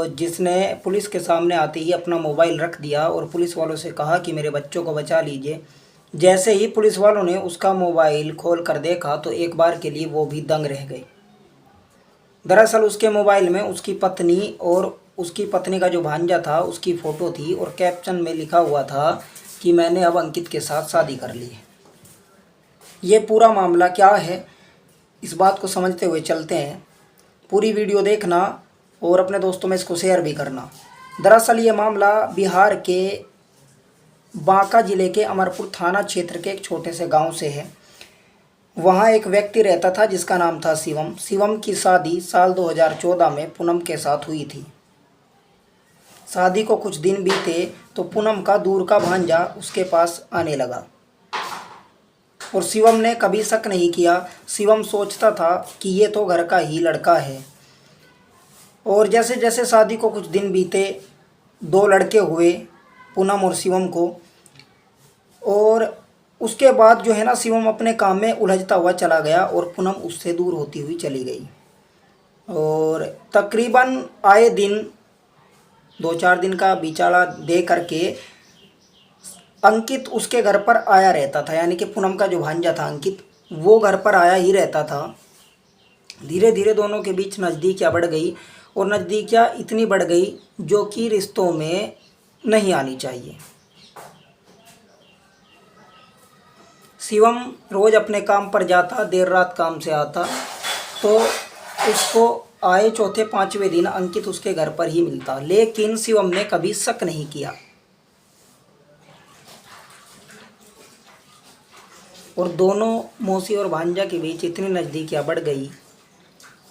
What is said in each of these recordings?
जिसने पुलिस के सामने आते ही अपना मोबाइल रख दिया और पुलिस वालों से कहा कि मेरे बच्चों को बचा लीजिए। जैसे ही पुलिस वालों ने उसका मोबाइल खोल कर देखा तो एक बार के लिए वो भी दंग रह गए। दरअसल उसके मोबाइल में उसकी पत्नी और उसकी पत्नी का जो भांजा था उसकी फ़ोटो थी और कैप्शन में लिखा हुआ था कि मैंने अब अंकित के साथ शादी कर ली है। ये पूरा मामला क्या है, इस बात को समझते हुए चलते हैं। पूरी वीडियो देखना और अपने दोस्तों में इसको शेयर भी करना। दरअसल ये मामला बिहार के बांका जिले के अमरपुर थाना क्षेत्र के एक छोटे से गांव से है। वहाँ एक व्यक्ति रहता था जिसका नाम था शिवम। शिवम की शादी साल 2014 में पूनम के साथ हुई थी। शादी को कुछ दिन बीते तो पूनम का दूर का भांजा उसके पास आने लगा और शिवम ने कभी शक नहीं किया। शिवम सोचता था कि ये तो घर का ही लड़का है। और जैसे जैसे शादी को कुछ दिन बीते, 2 लड़के हुए पूनम और शिवम को। और उसके बाद जो है ना, शिवम अपने काम में उलझता हुआ चला गया और पूनम उससे दूर होती हुई चली गई। और तकरीबन आए दिन 2-4 दिन का बिचारा दे करके अंकित उसके घर पर आया रहता था, यानी कि पूनम का जो भांजा था अंकित, वो घर पर आया ही रहता था। धीरे धीरे दोनों के बीच नज़दीकियाँ बढ़ गई और नज़दीकियाँ इतनी बढ़ गई जो कि रिश्तों में नहीं आनी चाहिए। शिवम रोज़ अपने काम पर जाता, देर रात काम से आता तो उसको आए चौथे 5वें दिन अंकित उसके घर पर ही मिलता। लेकिन शिवम ने कभी शक नहीं किया और दोनों मौसी और भांजा के बीच इतनी नज़दीकियाँ बढ़ गई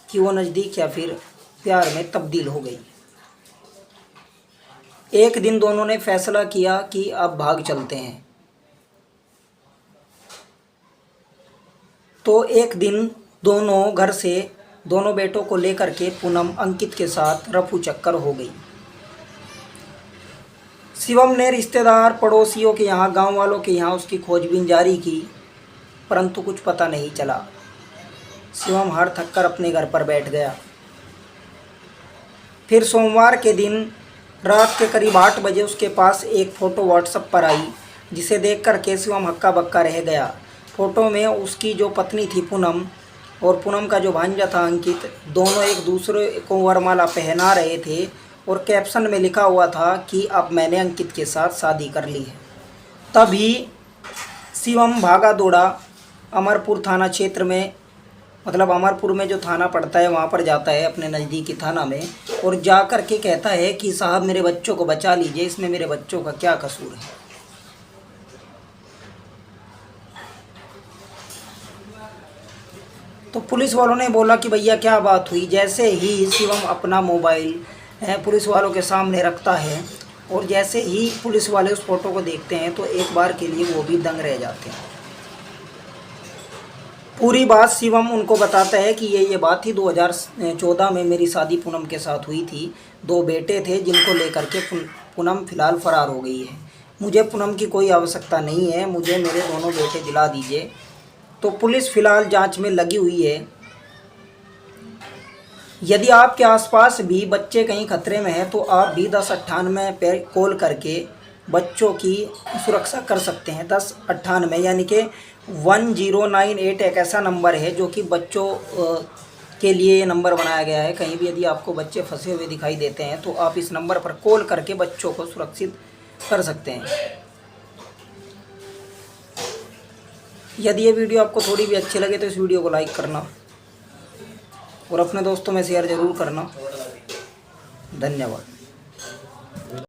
कि वो नज़दीकियाँ फिर प्यार में तब्दील हो गई। एक दिन दोनों ने फैसला किया कि अब भाग चलते हैं। तो एक दिन दोनों घर से दोनों बेटों को लेकर के पूनम अंकित के साथ रफू चक्कर हो गई। शिवम ने रिश्तेदार, पड़ोसियों के यहाँ, गांव वालों के यहाँ उसकी खोजबीन जारी की, परंतु कुछ पता नहीं चला। शिवम हार थक कर अपने घर पर बैठ गया। फिर सोमवार के दिन रात के करीब 8 बजे उसके पास एक फ़ोटो व्हाट्सएप पर आई, जिसे देख कर के शिवम हक्का बक्का रह गया। फ़ोटो में उसकी जो पत्नी थी पूनम और पूनम का जो भांजा था अंकित, दोनों एक दूसरे को वरमाला पहना रहे थे और कैप्शन में लिखा हुआ था कि अब मैंने अंकित के साथ शादी कर ली है। तभी शिवम भागा दौड़ा अमरपुर थाना क्षेत्र में, मतलब अमरपुर में जो थाना पड़ता है वहाँ पर जाता है, अपने नज़दीकी थाना में, और जा कर के कहता है कि साहब मेरे बच्चों को बचा लीजिए, इसमें मेरे बच्चों का क्या कसूर है। तो पुलिस वालों ने बोला कि भैया क्या बात हुई। जैसे ही शिवम अपना मोबाइल पुलिस वालों के सामने रखता है और जैसे ही पुलिस वाले उस फोटो को देखते हैं तो एक बार के लिए वो भी दंग रह जाते हैं। पूरी बात शिवम उनको बताता है कि ये बात थी 2014 में मेरी शादी पूनम के साथ हुई थी। 2 बेटे थे जिनको लेकर के पूनम फ़िलहाल फ़रार हो गई है। मुझे पूनम की कोई आवश्यकता नहीं है, मुझे मेरे दोनों बेटे दिला दीजिए। तो पुलिस फ़िलहाल जांच में लगी हुई है। यदि आपके आसपास भी बच्चे कहीं खतरे में हैं तो आप भी 1098 पर कॉल करके बच्चों की सुरक्षा कर सकते हैं। 1098 यानी कि 1098 एक ऐसा नंबर है जो कि बच्चों के लिए ये नंबर बनाया गया है। कहीं भी यदि आपको बच्चे फंसे हुए दिखाई देते हैं तो आप इस नंबर पर कॉल करके बच्चों को सुरक्षित कर सकते हैं। यदि ये वीडियो आपको थोड़ी भी अच्छी लगे तो इस वीडियो को लाइक करना और अपने दोस्तों में शेयर ज़रूर करना। धन्यवाद।